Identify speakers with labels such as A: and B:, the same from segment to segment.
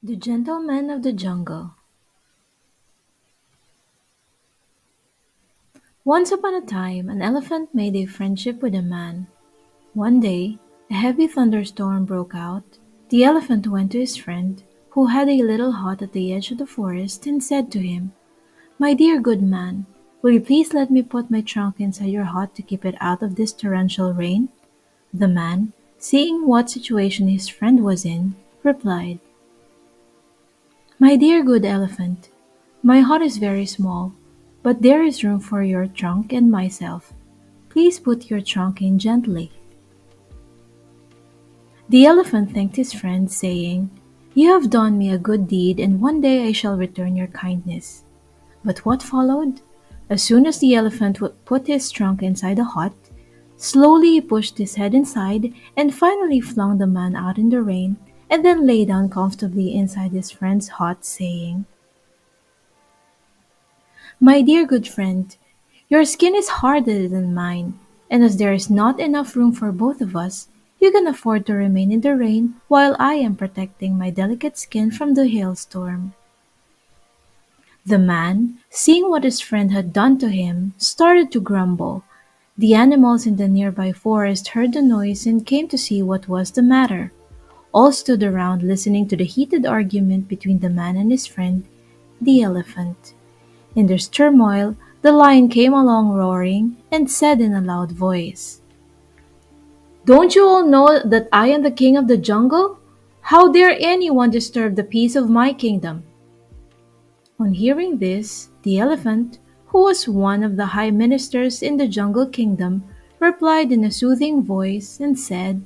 A: The Gentleman of the Jungle. Once upon a time, an elephant made a friendship with a man. One day, a heavy thunderstorm broke out. The elephant went to his friend, who had a little hut at the edge of the forest, and said to him, "My dear good man, will you please let me put my trunk inside your hut to keep it out of this torrential rain?" The man, seeing what situation his friend was in, replied, "My dear good elephant, my hut is very small, but there is room for your trunk and myself. Please put your trunk in gently." The elephant thanked his friend, saying, "You have done me a good deed, and one day I shall return your kindness." But what followed? As soon as the elephant put his trunk inside the hut, slowly he pushed his head inside and finally flung the man out in the rain, and then lay down comfortably inside his friend's hut, saying, "My dear good friend, your skin is harder than mine, and as there is not enough room for both of us, you can afford to remain in the rain while I am protecting my delicate skin from the hailstorm." The man, seeing what his friend had done to him, started to grumble. The animals in the nearby forest heard the noise and came to see what was the matter. All stood around listening to the heated argument between the man and his friend, the elephant. In this turmoil, the lion came along roaring and said in a loud voice, "Don't you all know that I am the king of the jungle? How dare anyone disturb the peace of my kingdom?" On hearing this, the elephant, who was one of the high ministers in the jungle kingdom, replied in a soothing voice and said,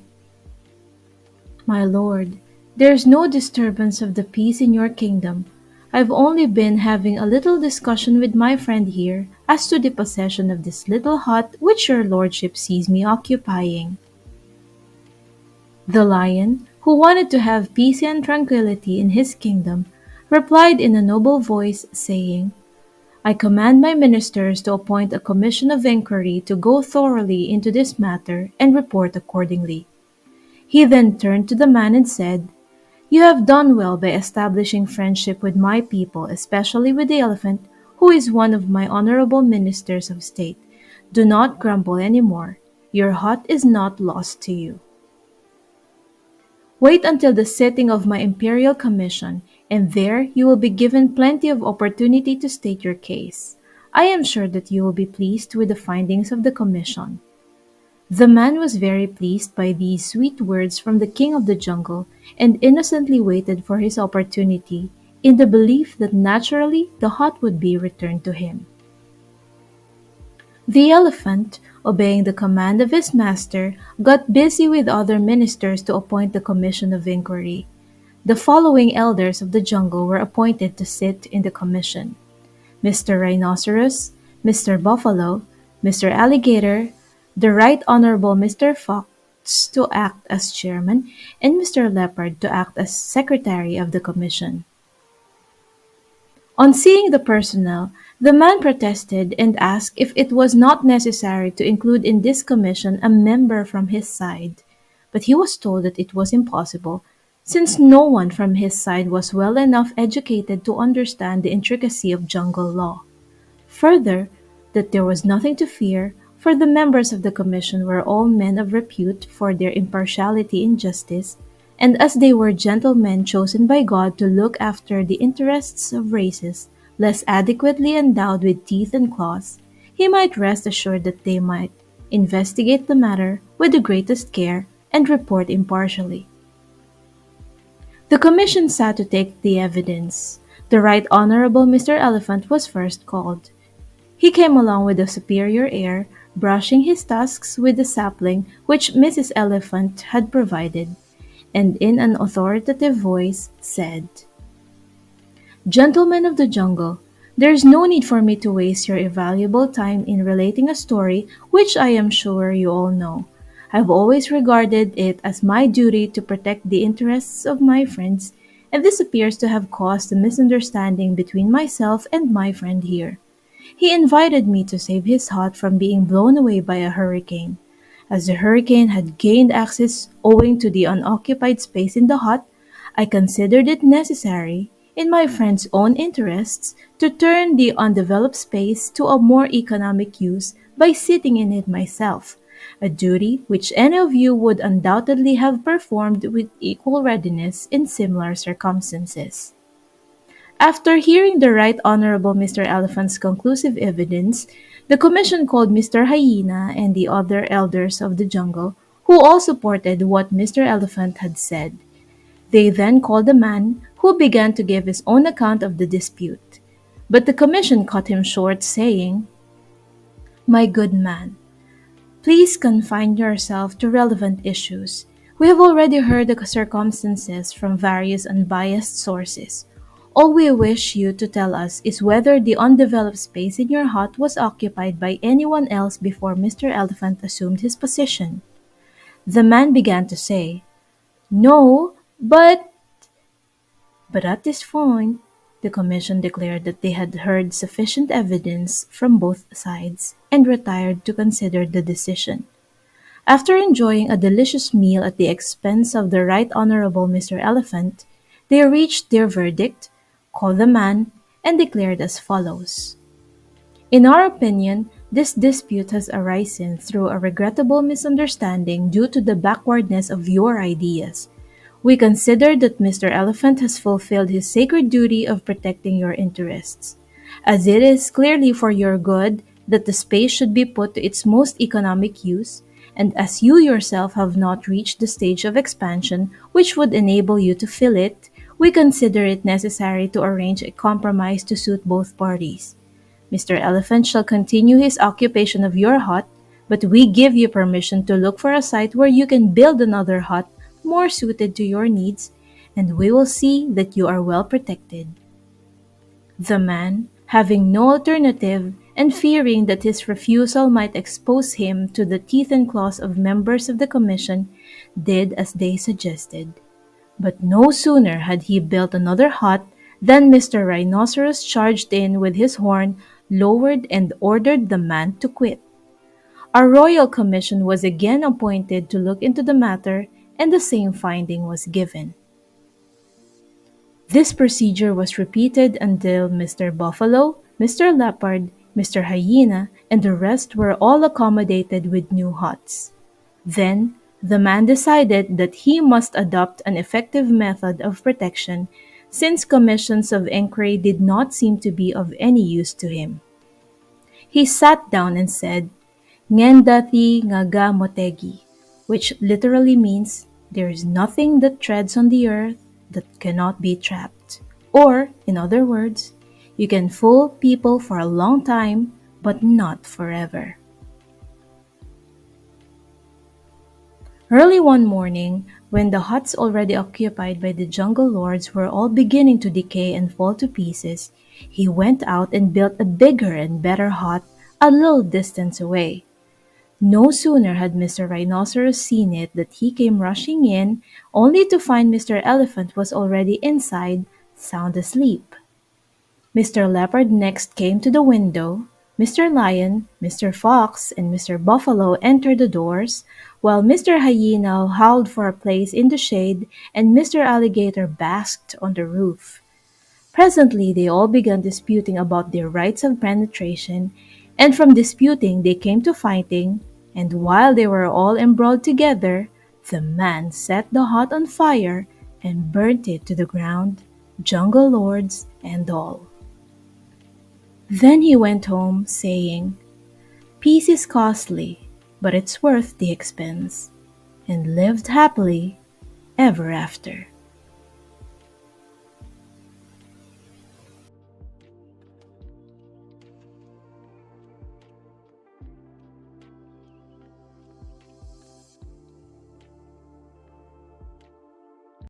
A: "My lord, there is no disturbance of the peace in your kingdom. I've only been having a little discussion with my friend here as to the possession of this little hut which your lordship sees me occupying." The lion, who wanted to have peace and tranquillity in his kingdom, replied in a noble voice, saying, "I command my ministers to appoint a commission of inquiry to go thoroughly into this matter and report accordingly." He then turned to the man and said, "You have done well by establishing friendship with my people, especially with the elephant, who is one of my honorable ministers of state. Do not grumble any more. Your hut is not lost to you. Wait until the sitting of my imperial commission, and there you will be given plenty of opportunity to state your case. I am sure that you will be pleased with the findings of the commission." The man was very pleased by these sweet words from the king of the jungle, and innocently waited for his opportunity, in the belief that naturally the hut would be returned to him. The elephant, obeying the command of his master, got busy with other ministers to appoint the commission of inquiry. The following elders of the jungle were appointed to sit in the commission: Mr. Rhinoceros, Mr. Buffalo, Mr. Alligator, the Right Honorable Mr. Fox to act as chairman, and Mr. Leopard to act as secretary of the commission. On seeing the personnel, the man protested and asked if it was not necessary to include in this commission a member from his side, but he was told that it was impossible, since no one from his side was well enough educated to understand the intricacy of jungle law. Further, that there was nothing to fear, for the members of the commission were all men of repute for their impartiality in justice, and as they were gentlemen chosen by God to look after the interests of races less adequately endowed with teeth and claws, he might rest assured that they might investigate the matter with the greatest care and report impartially. The commission sat to take the evidence. The Right Honorable Mr. Elephant was first called. He came along with a superior air, brushing his tusks with the sapling which Mrs. Elephant had provided, and in an authoritative voice said, "Gentlemen of the jungle, there is no need for me to waste your invaluable time in relating a story which I am sure you all know. I have always regarded it as my duty to protect the interests of my friends, and this appears to have caused a misunderstanding between myself and my friend here. He invited me to save his hut from being blown away by a hurricane. As the hurricane had gained access owing to the unoccupied space in the hut, I considered it necessary, in my friend's own interests, to turn the undeveloped space to a more economic use by sitting in it myself, a duty which any of you would undoubtedly have performed with equal readiness in similar circumstances. After hearing the Right Honorable Mr. Elephant's conclusive evidence, the commission called Mr. Hyena and the other elders of the jungle, who all supported what Mr. Elephant had said. They then called the man, who began to give his own account of the dispute. But the commission cut him short, saying, "My good man, please confine yourself to relevant issues. We have already heard the circumstances from various unbiased sources. All we wish you to tell us is whether the undeveloped space in your hut was occupied by anyone else before Mr. Elephant assumed his position." The man began to say, "No, but at this point, the commission declared that they had heard sufficient evidence from both sides and retired to consider the decision. After enjoying a delicious meal at the expense of the Right Honorable Mr. Elephant, they reached their verdict, called the man, and declared as follows: "In our opinion, this dispute has arisen through a regrettable misunderstanding due to the backwardness of your ideas. We consider that Mr. Elephant has fulfilled his sacred duty of protecting your interests. As it is clearly for your good that the space should be put to its most economic use, and as you yourself have not reached the stage of expansion which would enable you to fill it, we consider it necessary to arrange a compromise to suit both parties. Mr. Elephant shall continue his occupation of your hut, but we give you permission to look for a site where you can build another hut more suited to your needs, and we will see that you are well protected." The man, having no alternative and fearing that his refusal might expose him to the teeth and claws of members of the commission, did as they suggested. But no sooner had he built another hut than Mr. Rhinoceros charged in with his horn, lowered, and ordered the man to quit. A royal commission was again appointed to look into the matter, and the same finding was given. This procedure was repeated until Mr. Buffalo, Mr. Leopard, Mr. Hyena, and the rest were all accommodated with new huts. Then the man decided that he must adopt an effective method of protection, since commissions of inquiry did not seem to be of any use to him. He sat down and said, "Ngendati ngaga motegi," which literally means, "There is nothing that treads on the earth that cannot be trapped." Or, in other words, you can fool people for a long time, but not forever. Early one morning, when the huts already occupied by the jungle lords were all beginning to decay and fall to pieces, he went out and built a bigger and better hut a little distance away. No sooner had Mr. Rhinoceros seen it that he came rushing in, only to find Mr. Elephant was already inside, sound asleep. Mr. Leopard next came to the window. Mr. Lion, Mr. Fox, and Mr. Buffalo entered the doors, while Mr. Hyena howled for a place in the shade and Mr. Alligator basked on the roof. Presently they all began disputing about their rights of penetration, and from disputing they came to fighting, and while they were all embroiled together, the man set the hut on fire and burnt it to the ground, jungle lords and all. Then he went home, saying, "Peace is costly, but it's worth the expense," and lived happily ever after.